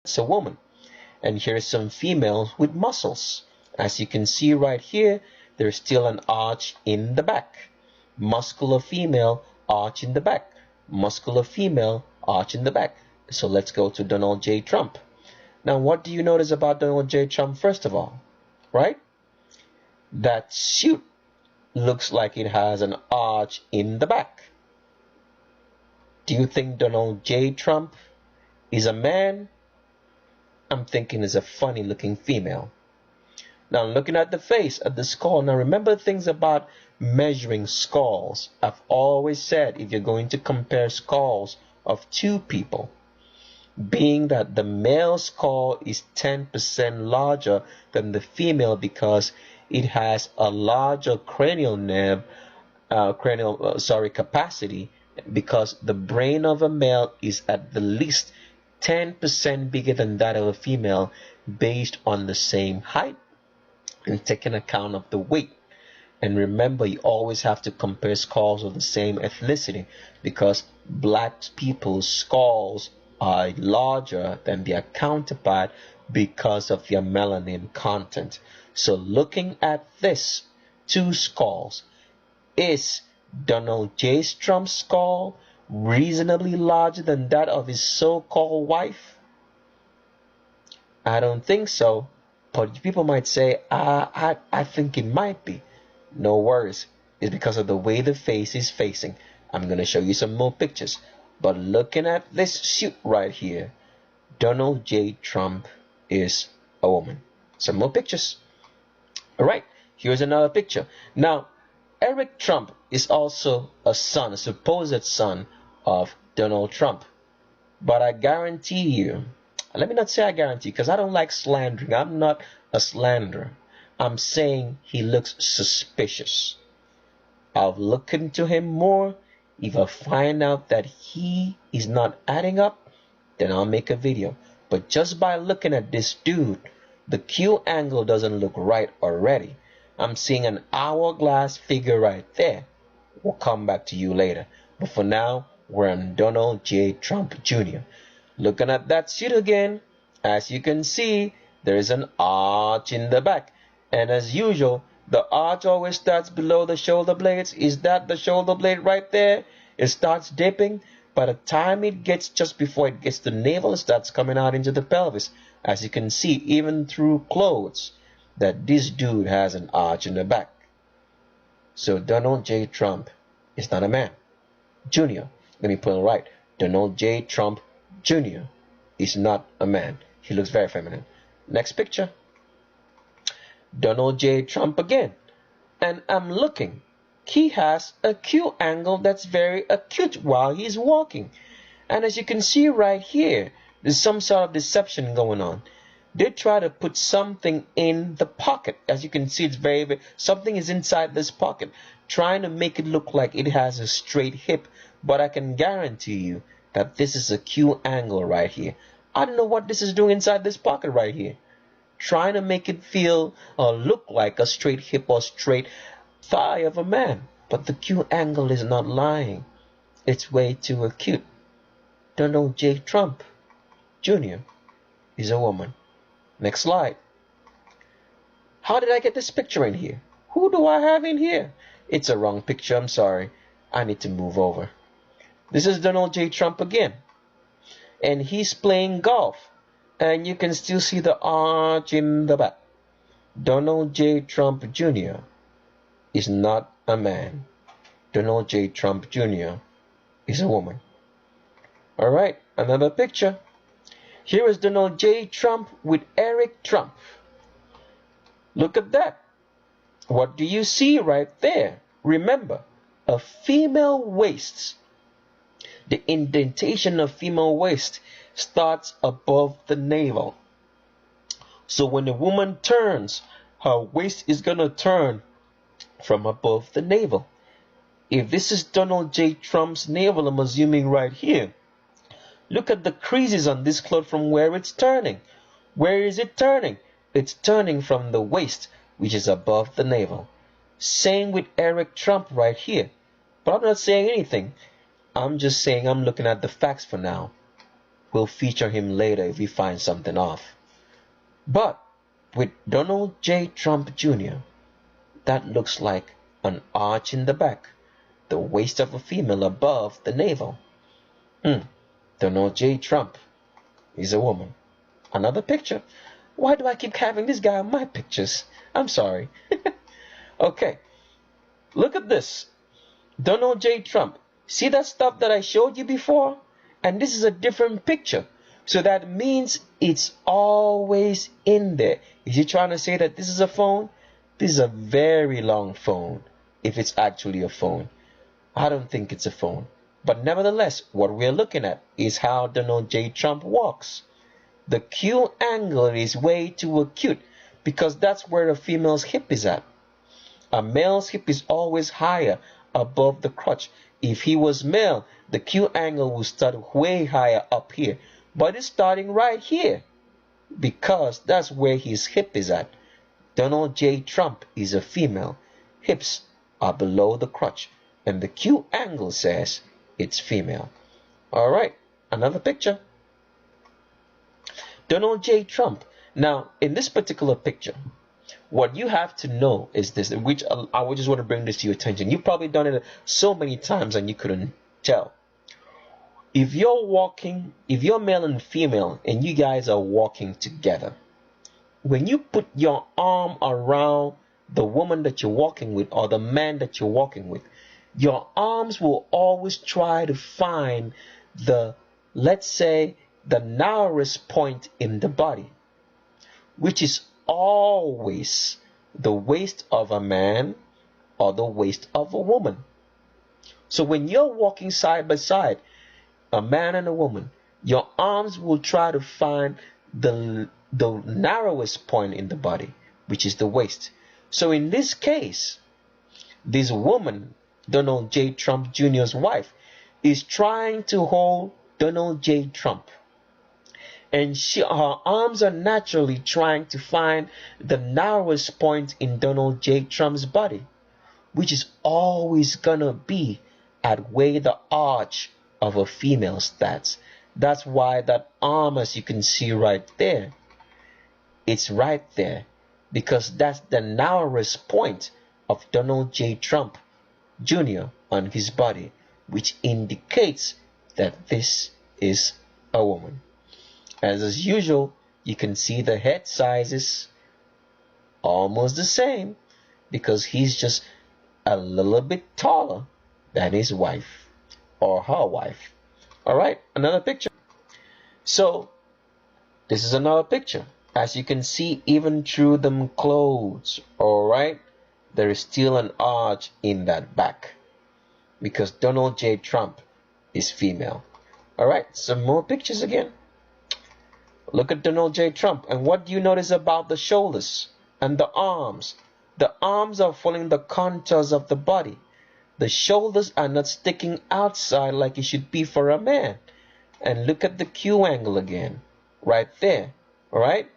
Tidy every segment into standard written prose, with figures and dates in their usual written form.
It's a woman. And here's some females with muscles. As you can see right here, there's still an arch in the back. Muscular female, arch in the back. Muscular female, arch in the back. So let's go to Donald J. Trump. Now, what do you notice about Donald J. Trump first of all? Right? That suit looks like it has an arch in the back. Do you think Donald J. Trump is a man? I'm thinking is a funny looking female. Now looking at the face, at the skull. Now remember things about measuring skulls. I've always said if you're going to compare skulls of two people, being that the male skull is 10% larger than the female because it has a larger cranial nerve, capacity, because the brain of a male is at the least 10% bigger than that of a female based on the same height and taking account of the weight. And remember, you always have to compare skulls of the same ethnicity because black people's skulls are larger than their counterpart because of their melanin content. So looking at this two skulls, is Donald J. Trump's skull reasonably larger than that of his so-called wife? I don't think so, but people might say, I think it might be. No worries, it's because of the way the face is facing. I'm going to show you some more pictures, but looking at this suit right here, Donald J. Trump is a woman. Some more pictures. All right, here's another picture. Now, Eric Trump is also a son, a supposed son of Donald Trump. But I guarantee you, let me not say I guarantee because I don't like slandering. I'm not a slanderer. I'm saying he looks suspicious. I'll look into him more. If I find out that he is not adding up, then I'll make a video. But just by looking at this dude, the Q angle doesn't look right already. I'm seeing an hourglass figure right there. We'll come back to you later. But for now, we're on Donald J. Trump Jr. Looking at that suit again, as you can see, there is an arch in the back. And as usual, the arch always starts below the shoulder blades. Is that the shoulder blade right there? It starts dipping. By the time it gets, just before it gets to the navel, it starts coming out into the pelvis. As you can see, even through clothes, that this dude has an arch in the back. So Donald J. Trump is not a man. Junior, let me put it right. Donald J. Trump Jr. is not a man. He looks very feminine. Next picture. Donald J. Trump again. And I'm looking. He has a Q angle that's very acute while he's walking. And as you can see right here, there's some sort of deception going on. They try to put something in the pocket. As you can see, it's very, something is inside this pocket, trying to make it look like it has a straight hip. But I can guarantee you that this is a Q angle right here. I don't know what this is doing inside this pocket right here. Trying to make it feel or look like a straight hip or straight thigh of a man. But the Q angle is not lying. It's way too acute. Donald J. Trump Jr. is a woman. Next slide. How did I get this picture in here? Who do I have in here? It's a wrong picture. I'm sorry. I need to move over. This is Donald J. Trump again. And he's playing golf. And you can still see the arch in the back. Donald J. Trump Jr. is not a man. Donald J. Trump Jr. is a woman. Alright, another picture. Here is Donald J. Trump with Eric Trump. Look at that. What do you see right there? Remember, a female waist. The indentation of female waist starts above the navel. So when a woman turns, her waist is going to turn from above the navel. If this is Donald J. Trump's navel, I'm assuming right here. Look at the creases on this cloth from where it's turning. Where is it turning? It's turning from the waist, which is above the navel. Same with Eric Trump right here. But I'm not saying anything. I'm just saying I'm looking at the facts for now. we'll feature him later if we find something off. But with Donald J. Trump Jr., that looks like an arch in the back, the waist of a female above the navel. Donald J. Trump is a woman. Another picture. Why do I keep having this guy on my pictures? I'm sorry. Okay, look at this. Donald J. Trump. See that stuff that I showed you before? And this is a different picture. So that means it's always in there. Is he trying to say that this is a phone? This is a very long phone, if it's actually a phone. I don't think it's a phone. But nevertheless, what we're looking at is how Donald J. Trump walks. The Q angle is way too acute because that's where a female's hip is at. A male's hip is always higher above the crotch. If he was male, the Q angle would start way higher up here. But it's starting right here because that's where his hip is at. Donald J. Trump is a female. Hips are below the crotch. And the Q angle says it's female. Alright, another picture. Donald J. Trump. Now, in this particular picture, what you have to know is this, which I would just want to bring this to your attention. You've probably done it so many times and you couldn't tell. If you're male and female and you guys are walking together, when you put your arm around the woman that you're walking with or the man that you're walking with, your arms will always try to find let's say, the narrowest point in the body, which is always the waist of a man or the waist of a woman. So when you're walking side by side, a man and a woman, your arms will try to find the narrowest point in the body, which is the waist. So in this case, this woman, Donald J. Trump Jr.'s wife, is trying to hold Donald J. Trump. And her arms are naturally trying to find the narrowest point in Donald J. Trump's body, which is always gonna be at where the arch of a female starts. That's why that arm, as you can see right there, it's right there because that's the narrowest point of Donald J. Trump Jr. on his body, which indicates that this is a woman. As usual, you can see the head sizes almost the same because he's just a little bit taller than his wife or her wife. Alright, another picture. So, this is another picture. As you can see, even through them clothes, alright, there is still an arch in that back because Donald J. Trump is female. Alright, some more pictures again. Look at Donald J. Trump, and what do you notice about the shoulders and the arms? The arms are following the contours of the body. The shoulders are not sticking outside like it should be for a man. And look at the Q angle again, right there, alright?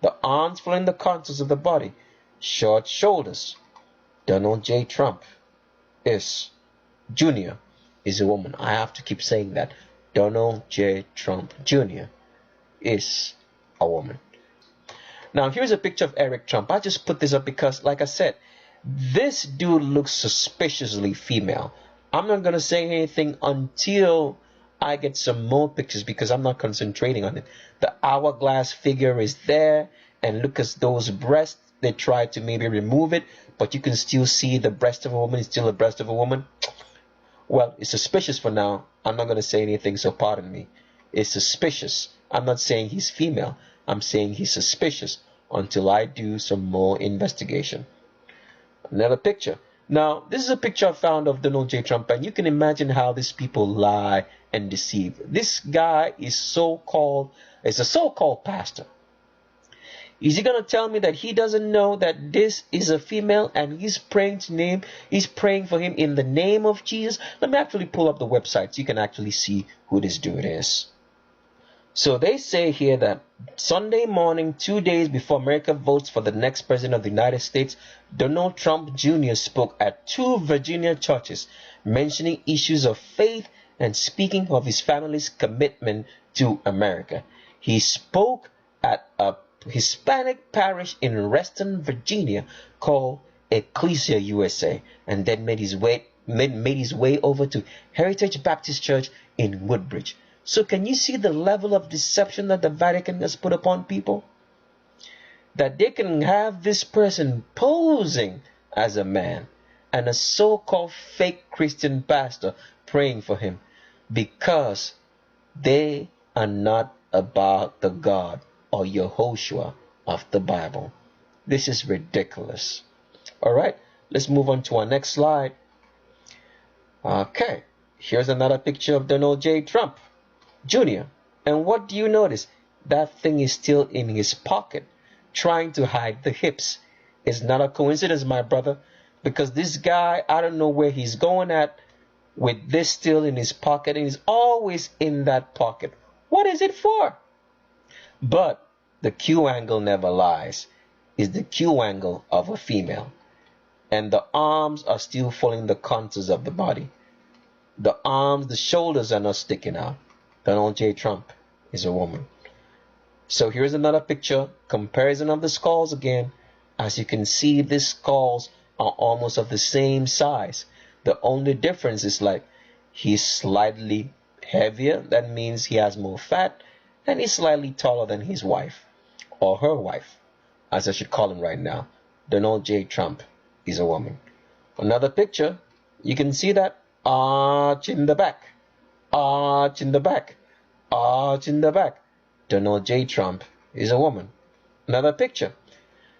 The arms following the contours of the body. Short shoulders. Donald J. Trump is Jr. is a woman. I have to keep saying that. Donald J. Trump Jr. is a woman. Now here's a picture of Eric Trump. I just put this up because, like I said, this dude looks suspiciously female. I'm not gonna say anything until I get some more pictures because I'm not concentrating on it. The hourglass figure is there, and look at those breasts. They try to maybe remove it, but you can still see the breast of a woman. It's still a breast of a woman. Well, it's suspicious for now. I'm not gonna say anything, so pardon me. It's suspicious. I'm not saying he's female. I'm saying he's suspicious until I do some more investigation. Another picture. Now, this is a picture I found of Donald J. Trump, and you can imagine how these people lie and deceive. This guy is a so-called pastor. Is he going to tell me that he doesn't know that this is a female and he's praying for him in the name of Jesus? Let me actually pull up the website so you can actually see who this dude is. So they say here that Sunday morning, 2 days before America votes for the next president of the United States, Donald Trump Jr. spoke at 2 Virginia churches, mentioning issues of faith and speaking of his family's commitment to America. He spoke at a Hispanic parish in Reston, Virginia called Ecclesia USA, and then made his way over to Heritage Baptist Church in Woodbridge. So can you see the level of deception that the Vatican has put upon people? That they can have this person posing as a man and a so-called fake Christian pastor praying for him, because they are not about the God or Yehoshua of the Bible. This is ridiculous. All right, let's move on to our next slide. Okay, here's another picture of Donald J. Trump Jr. And what do you notice? That thing is still in his pocket, trying to hide the hips. It's not a coincidence, my brother, because this guy, I don't know where he's going at with this still in his pocket, and he's always in that pocket. What is it for? But the Q angle never lies. Is the Q angle of a female. And the arms are still following the contours of the body. The arms, the shoulders are not sticking out. Donald J. Trump is a woman. So here's another picture, comparison of the skulls again. As you can see, these skulls are almost of the same size. The only difference is like he's slightly heavier. That means he has more fat, and he's slightly taller than his wife, or her wife, as I should call him right now. Donald J. Trump is a woman. Another picture, you can see that arch in the back, arch in the back, arch in the back. Donald J. Trump is a woman. Another picture.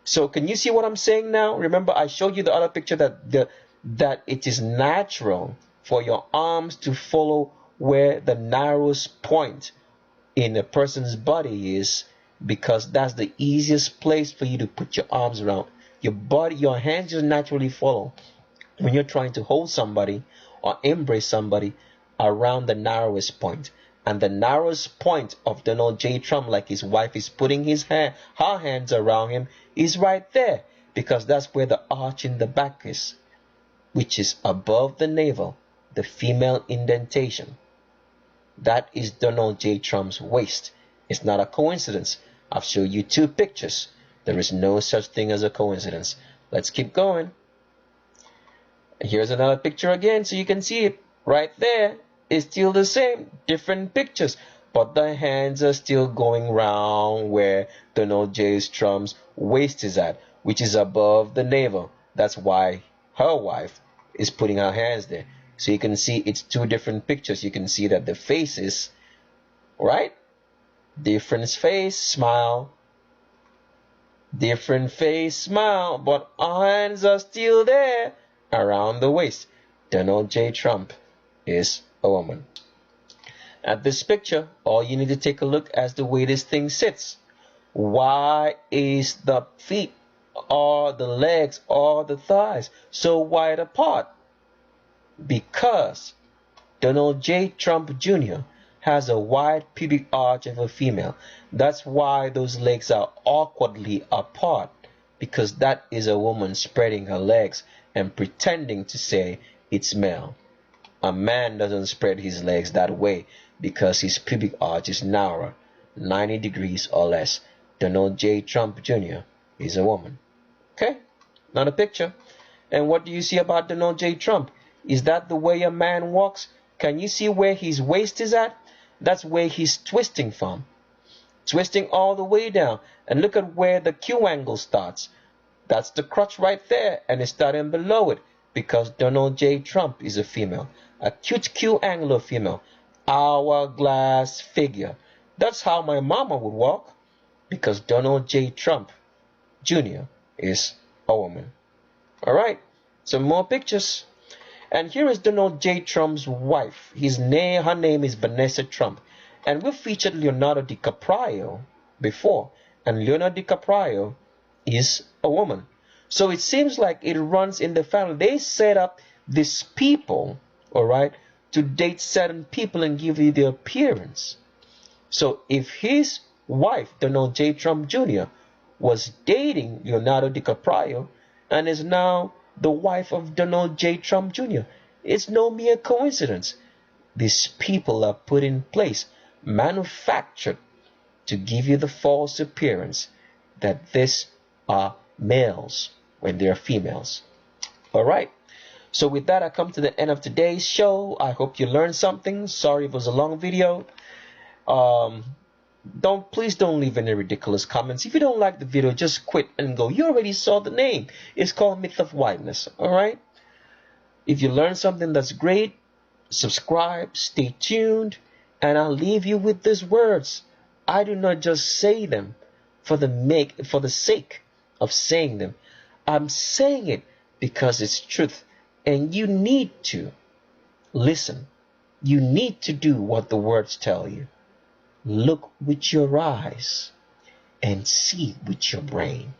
So can you see what I'm saying now? Remember, I showed you the other picture that it is natural for your arms to follow where the narrowest point in a person's body is, because that's the easiest place for you to put your arms around. Your body, your hands just naturally follow when you're trying to hold somebody or embrace somebody around the narrowest point. And the narrowest point of Donald J. Trump, like his wife is putting her hands around him, is right there, because that's where the arch in the back is, which is above the navel, the female indentation. That is Donald J. Trump's waist. It's not a coincidence. I've shown you two pictures. There is no such thing as a coincidence. Let's keep going. Here's another picture again, so you can see it right there. It's still the same, different pictures, but the hands are still going round where Donald J. Trump's waist is at, which is above the navel. That's why her wife is putting her hands there. So you can see it's two different pictures. You can see that the faces, right? Different face, smile. Different face, smile. But our hands are still there around the waist. Donald J. Trump is a woman. At this picture, all you need to take a look at the way this thing sits. Why is the feet or the legs or the thighs so wide apart? Because Donald J. Trump Jr. has a wide pubic arch of a female. That's why those legs are awkwardly apart, because that is a woman spreading her legs and pretending to say it's male. A man doesn't spread his legs that way because his pubic arch is narrower, 90 degrees or less. Donald J. Trump Jr. is a woman. Okay, another picture. And what do you see about Donald J. Trump? Is that the way a man walks? Can you see where his waist is at? That's where he's twisting from. Twisting all the way down. And look at where the Q angle starts. That's the crotch right there, and it's starting below it, because Donald J. Trump is a female. A cute Q angle female. Hourglass figure. That's how my mama would walk, because Donald J. Trump Jr. is a woman. Alright, some more pictures. And here is Donald J. Trump's wife. Her name is Vanessa Trump. And we've featured Leonardo DiCaprio before. And Leonardo DiCaprio is a woman. So it seems like it runs in the family. They set up these people, alright, to date certain people and give you their appearance. So if his wife, Donald J. Trump Jr., was dating Leonardo DiCaprio and is now the wife of Donald J. Trump Jr., it's no mere coincidence. These people are put in place. manufactured to give you the false appearance that these are males when they are females. All right. So with that, I come to the end of today's show. I hope you learned something. Sorry it was a long video. Please don't leave any ridiculous comments. If you don't like the video, just quit and go. You already saw the name. It's called Myth of Whiteness. All right. If you learned something, that's great. Subscribe, stay tuned, and I'll leave you with these words. I do not just say them for the sake of saying them. I'm saying it because it's truth, and you need to listen. You need to do what the words tell you. Look with your eyes and see with your brain.